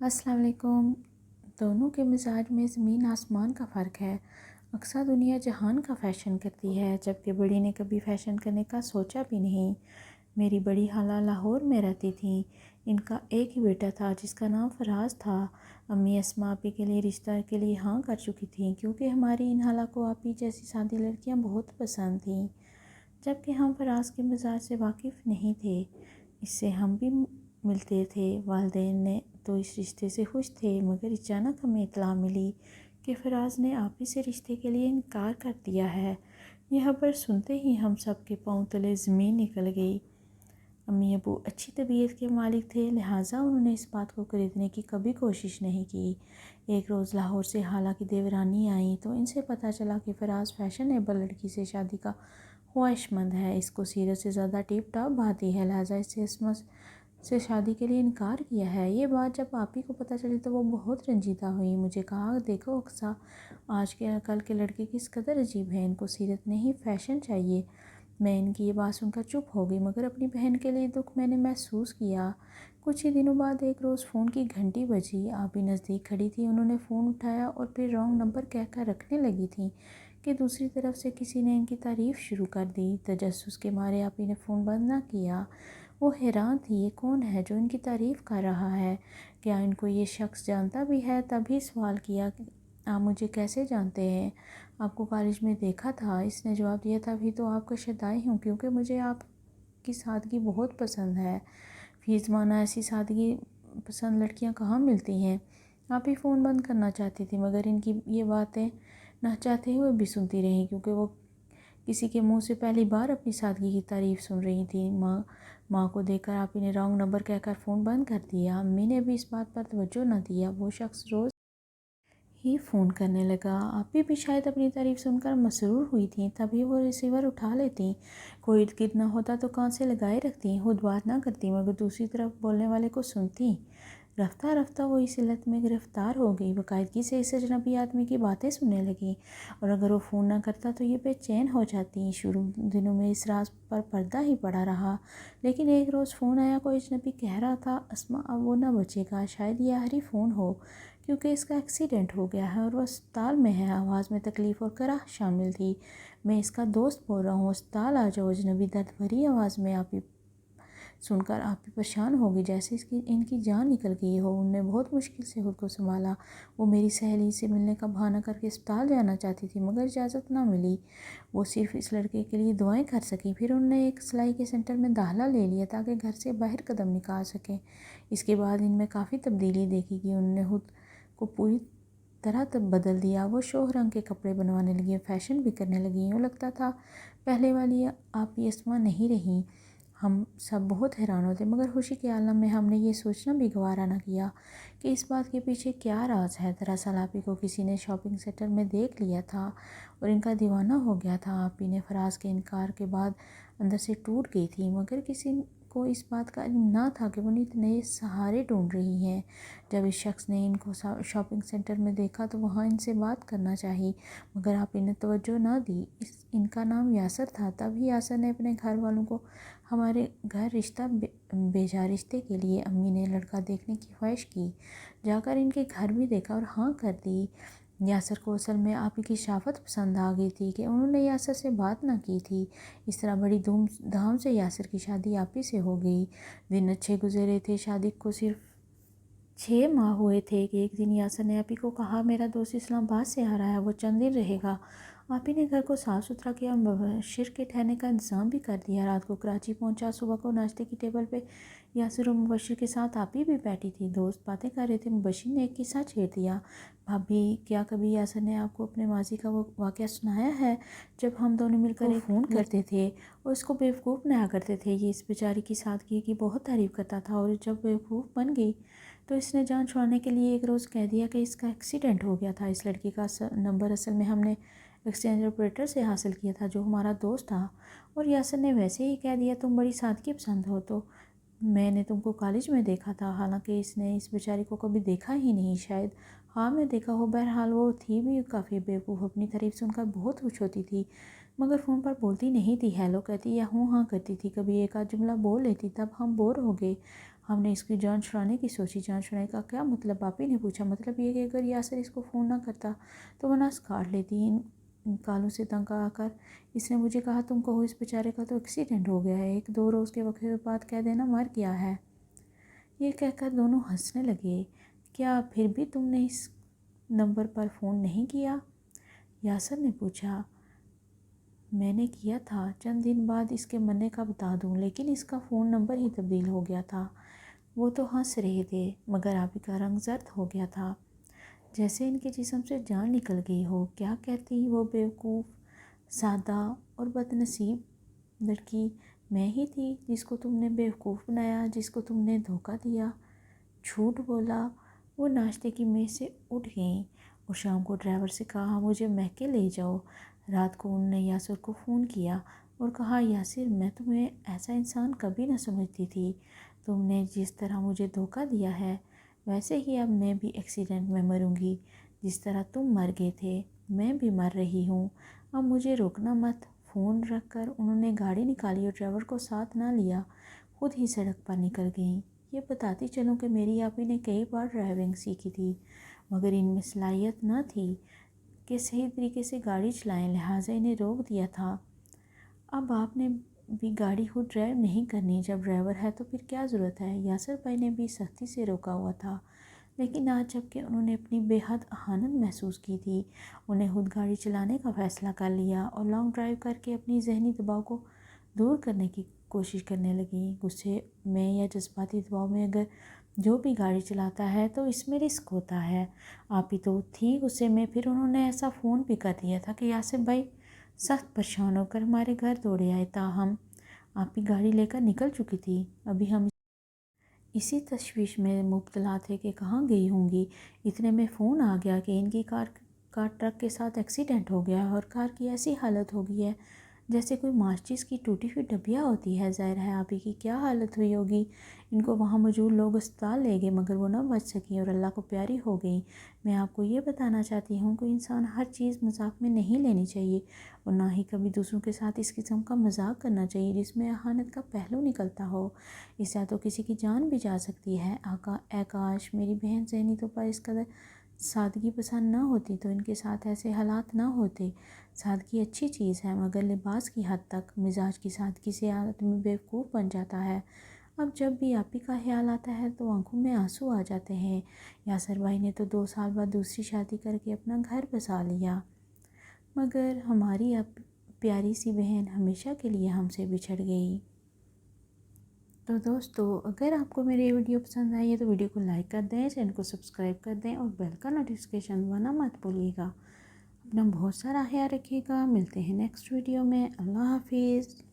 السلام علیکم۔ دونوں کے مزاج میں زمین آسمان کا فرق ہے۔ اقصی دنیا جہان کا فیشن کرتی ہے، جبکہ بڑی نے کبھی فیشن کرنے کا سوچا بھی نہیں۔ میری بڑی خالہ لاہور میں رہتی تھیں۔ ان کا ایک ہی بیٹا تھا جس کا نام فراز تھا۔ امی اسما آپی کے لیے رشتہ کے لیے ہاں کر چکی تھیں، کیونکہ ہماری ان خالہ کو آپی جیسی سادی لڑکیاں بہت پسند تھیں، جبکہ ہم فراز کے مزاج سے واقف نہیں تھے۔ اس سے ہم بھی ملتے تھے۔ والدین نے تو اس رشتے سے خوش تھے، مگر اچانک ہمیں اطلاع ملی کہ فراز نے آپی سے رشتے کے لیے انکار کر دیا ہے۔ یہ خبر سنتے ہی ہم سب کے پاؤں تلے زمین نکل گئی۔ امی ابو اچھی طبیعت کے مالک تھے، لہٰذا انہوں نے اس بات کو خریدنے کی کبھی کوشش نہیں کی۔ ایک روز لاہور سے خالہ کی دیورانی آئیں تو ان سے پتہ چلا کہ فراز فیشنیبل لڑکی سے شادی کا خواہش مند ہے، اس کو سیرت سے زیادہ ٹیپ ٹاپ بھاتی ہے، لہٰذا اس سے اسما سے شادی کے لیے انکار کیا ہے۔ یہ بات جب آپی کو پتہ چلی تو وہ بہت رنجیدہ ہوئی۔ مجھے کہا، دیکھو اقصیٰ، آج کے کل کے لڑکے کس قدر عجیب ہیں، ان کو سیرت نہیں فیشن چاہیے۔ میں ان کی یہ بات سن کر چپ ہو گئی، مگر اپنی بہن کے لیے دکھ میں نے محسوس کیا۔ کچھ ہی دنوں بعد ایک روز فون کی گھنٹی بجی۔ آپی نزدیک کھڑی تھی، انہوں نے فون اٹھایا اور پھر رانگ نمبر کہہ کر رکھنے لگی تھیں کہ دوسری طرف سے کسی نے ان کی تعریف شروع کر دی۔ تجسس کے مارے آپی نے فون بند نہ کیا۔ وہ حیران تھی، یہ کون ہے جو ان کی تعریف کر رہا ہے؟ کیا ان کو یہ شخص جانتا بھی ہے؟ تبھی سوال کیا، آپ مجھے کیسے جانتے ہیں؟ آپ کو کالج میں دیکھا تھا۔ اس نے جواب دیا، تبھی تو آپ کا شدائی ہوں، کیونکہ مجھے آپ کی سادگی بہت پسند ہے۔ فی زمانہ ایسی سادگی پسند لڑکیاں کہاں ملتی ہیں؟ آپ ہی فون بند کرنا چاہتی تھی، مگر ان کی یہ باتیں نہ چاہتے ہوئے بھی سنتی رہیں، کیونکہ وہ کسی کے منہ سے پہلی بار اپنی سادگی کی تعریف سن رہی تھی۔ ماں کو دیکھ کر آپی نے رانگ نمبر کہہ کر فون بند کر دیا۔ امی نے بھی اس بات پر توجہ نہ دیا۔ وہ شخص روز ہی فون کرنے لگا۔ آپی بھی شاید اپنی تعریف سن کر مسرور ہوئی تھیں، تبھی وہ ریسیور اٹھا لیتیں۔ کوئی ارد گرد نہ ہوتا تو کان سے لگائے رکھتیں، خود بات نہ کرتیں، مگر دوسری طرف بولنے والے کو سنتیں۔ رفتہ رفتہ وہ اس علت میں گرفتار ہو گئی، باقاعدگی سے اس اجنبی آدمی کی باتیں سننے لگیں، اور اگر وہ فون نہ کرتا تو یہ بے چین ہو جاتیں۔ شروع دنوں میں اس راز پر پردہ ہی پڑا رہا، لیکن ایک روز فون آیا۔ کوئی اجنبی کہہ رہا تھا، اسما اب وہ نہ بچے گا، شاید یہ آخری فون ہو، کیونکہ اس کا ایکسیڈنٹ ہو گیا ہے اور وہ اسپتال میں ہے۔ آواز میں تکلیف اور کرہ شامل تھی۔ میں اس کا دوست بول رہا ہوں، اسپتال آ جاؤ۔ اجنبی درد بھری آواز میں آپی سن کر آپی پریشان ہو گئی، جیسے ان کی جان نکل گئی ہو۔ انہوں نے بہت مشکل سے خود کو سنبھالا۔ وہ میری سہیلی سے ملنے کا بہانہ کر کے اسپتال جانا چاہتی تھی، مگر اجازت نہ ملی۔ وہ صرف اس لڑکے کے لیے دعائیں کر سکیں۔ پھر انہوں نے ایک سلائی کے سینٹر میں داخلہ لے لیا تاکہ گھر سے باہر قدم نکال سکیں۔ اس کے بعد ان میں کافی تبدیلی دیکھی گئی۔ انہوں نے خود کو پوری طرح بدل دیا۔ وہ شوخ رنگ کے کپڑے بنوانے لگیں، فیشن بھی کرنے لگیں۔ یوں لگتا تھا پہلے والی آپی اسما نہیں رہیں۔ ہم سب بہت حیران ہوتے، مگر خوشی کے عالم میں ہم نے یہ سوچنا بھی گوارا نہ کیا کہ اس بات کے پیچھے کیا راز ہے۔ دراصل آپی کو کسی نے شاپنگ سینٹر میں دیکھ لیا تھا اور ان کا دیوانہ ہو گیا تھا۔ آپی نے فراز کے انکار کے بعد اندر سے ٹوٹ گئی تھی، مگر کسی کو اس بات کا علم نہ تھا کہ وہ نئے سہارے ڈھونڈ رہی ہیں۔ جب اس شخص نے ان کو شاپنگ سینٹر میں دیکھا تو وہاں ان سے بات کرنا چاہی، مگر آپی نے توجہ نہ دی۔ ان کا نام یاسر تھا۔ تب ہی یاسر نے اپنے گھر والوں کو ہمارے گھر رشتہ بھیجا۔ رشتے کے لیے امی نے لڑکا دیکھنے کی خواہش کی، جا کر ان کے گھر بھی دیکھا اور ہاں کر دی۔ یاسر کو اصل میں آپی کی شرافت پسند آ گئی تھی کہ انہوں نے یاسر سے بات نہ کی تھی۔ اس طرح بڑی دھوم دھام سے یاسر کی شادی آپی سے ہو گئی۔ دن اچھے گزرے تھے، شادی کو صرف 6 ماہ ہوئے تھے کہ ایک دن یاسر نے آپی کو کہا، میرا دوست اسلام آباد سے آ رہا ہے، وہ چند دن رہے گا۔ آپی نے گھر کو صاف ستھرا کیا اور مبشر کے ٹھہرنے کا انتظام بھی کر دیا۔ رات کو کراچی پہنچا۔ صبح کو ناشتے کی ٹیبل پہ یاسر اور مبشر کے ساتھ آپی بھی بیٹھی تھی۔ دوست باتیں کر رہے تھے۔ مبشر نے ایک قصہ چھیڑ دیا، بھابی، کیا کبھی یاسر نے آپ کو اپنے ماضی کا وہ واقعہ سنایا ہے جب ہم دونوں مل کر ایک فون کرتے تھے اور اس کو بیوقوف بنایا کرتے تھے؟ یہ اس بیچاری کی سادگی کی بہت تعریف کرتا تھا، اور جب بیوقوف بن گئی تو اس نے جان چھڑانے کے لیے ایک روز کہہ دیا کہ اس کا ایکسیڈنٹ ہو گیا تھا۔ اس لڑکی کا نمبر اصل میں ہم نے ایکسچینج آپریٹر سے حاصل کیا تھا، جو ہمارا دوست تھا، اور یاسر نے ویسے ہی کہہ دیا، تم بڑی سادگی پسند ہو تو میں نے تم کو کالج میں دیکھا تھا، حالانکہ اس نے اس بیچاری کو کبھی دیکھا ہی نہیں، شاید ہاں میں دیکھا ہو۔ بہرحال وہ تھی بھی کافی بیوقوف، اپنی تعریف سن کر بہت خوش ہوتی تھی، مگر فون پر بولتی نہیں تھی، ہیلو کہتی یا ہوں ہاں کرتی تھی، کبھی ایک آدھ جملہ بول لیتی، تب ہم بور ہو گئے۔ ہم نے اس کی جان چھڑانے کی سوچی۔ جان چھڑانے کا کیا مطلب؟ آپی نے پوچھا۔ مطلب یہ کہ اگر یاسر اس کو فون نہ کرتا تو وہ نس کاٹ لیتی۔ ان کالوں سے تنگ آ کر اس نے مجھے کہا تم کہو اس بیچارے کا تو ایکسیڈنٹ ہو گیا ہے، 1-2 روز کے وقفے بعد کہہ دینا مر گیا ہے۔ یہ کہہ کر دونوں ہنسنے لگے۔ کیا پھر بھی تم نے اس نمبر پر فون نہیں کیا؟ یاسر نے پوچھا۔ میں نے کیا تھا، چند دن بعد اس کے مرنے کا بتا دوں، لیکن اس کا فون نمبر ہی تبدیل ہو گیا تھا۔ وہ تو ہنس رہے تھے مگر آپی کا رنگ زرد ہو گیا تھا، جیسے ان کے جسم سے جان نکل گئی ہو۔ کیا کہتی وہ بیوقوف، سادہ اور بد نصیب لڑکی میں ہی تھی جس کو تم نے بیوقوف بنایا، جس کو تم نے دھوکہ دیا، جھوٹ بولا۔ وہ ناشتے کی میز سے اٹھ گئیں اور شام کو ڈرائیور سے کہا مجھے مہکے لے جاؤ۔ رات کو انہوں نے یاسر کو فون کیا اور کہا یاسر میں تمہیں ایسا انسان کبھی نہ سمجھتی تھی، تم نے جس طرح مجھے دھوکہ دیا ہے ویسے ہی اب میں بھی ایکسیڈنٹ میں مروں گی، جس طرح تم مر گئے تھے میں بھی مر رہی ہوں، اب مجھے روکنا مت۔ فون رکھ کر انہوں نے گاڑی نکالی اور ڈرائیور کو ساتھ نہ لیا، خود ہی سڑک پر نکل گئیں۔ یہ بتاتی چلوں کہ میری آپی نے کئی بار ڈرائیونگ سیکھی تھی مگر ان میں صلاحیت نہ تھی کہ صحیح طریقے سے گاڑی چلائیں، لہٰذا انہیں روک دیا تھا۔ اب آپ نے بھی گاڑی خود ڈرائیو نہیں کرنی، جب ڈرائیور ہے تو پھر کیا ضرورت ہے؟ یاسر بھائی نے بھی سختی سے روکا ہوا تھا، لیکن آج جب کہ انہوں نے اپنی بے حد اہانت محسوس کی تھی، انہیں خود گاڑی چلانے کا فیصلہ کر لیا اور لانگ ڈرائیو کر کے اپنی ذہنی دباؤ کو دور کرنے کی کوشش کرنے لگیں۔ غصے میں یا جذباتی دباؤ میں اگر جو بھی گاڑی چلاتا ہے تو اس میں رسک ہوتا ہے۔ آپی تو تھی غصے میں، پھر انہوں نے ایسا فون بھی کر دیا تھا کہ یاسر بھائی سخت پریشان ہو کر ہمارے گھر دوڑے آئے، تاہم آپی گاڑی لے کر نکل چکی تھی۔ ابھی ہم اسی تشویش میں مبتلا تھے کہ کہاں گئی ہوں گی، اتنے میں فون آ گیا کہ ان کی کار کا ٹرک کے ساتھ ایکسیڈنٹ ہو گیا ہے اور کار کی ایسی حالت ہو گئی ہے جیسے کوئی ماچس کی ٹوٹی ہوئی ڈبیا ہوتی ہے۔ ظاہر ہے آپی کی کیا حالت ہوئی ہوگی۔ ان کو وہاں موجود لوگ اسپتال لے گئے مگر وہ نہ بچ سکیں اور اللہ کو پیاری ہو گئیں۔ میں آپ کو یہ بتانا چاہتی ہوں کہ انسان ہر چیز مذاق میں نہیں لینی چاہیے اور نہ ہی کبھی دوسروں کے ساتھ اس قسم کا مذاق کرنا چاہیے جس میں اہانت کا پہلو نکلتا ہو، اس سے تو کسی کی جان بھی جا سکتی ہے۔ اے کاش میری بہن ذہنی طور پر اس قدر سادگی پسند نہ ہوتی تو ان کے ساتھ ایسے حالات نہ ہوتے۔ سادگی اچھی چیز ہے مگر لباس کی حد تک، مزاج کی سادگی سے آدمی بیوقوف بن جاتا ہے۔ اب جب بھی آپی کا خیال آتا ہے تو آنکھوں میں آنسو آ جاتے ہیں۔ یاسر بھائی نے تو 2 سال بعد دوسری شادی کر کے اپنا گھر بسا لیا مگر ہماری اب پیاری سی بہن ہمیشہ کے لیے ہم سے بچھڑ گئی۔ تو دوستو اگر آپ کو میری ویڈیو پسند آئی ہے تو ویڈیو کو لائک کر دیں، چینل کو سبسکرائب کر دیں اور بیل کا نوٹیفیکیشن دبانا مت بھولیے گا۔ اپنا بہت سارا خیال رکھیے گا، ملتے ہیں نیکسٹ ویڈیو میں۔ اللہ حافظ۔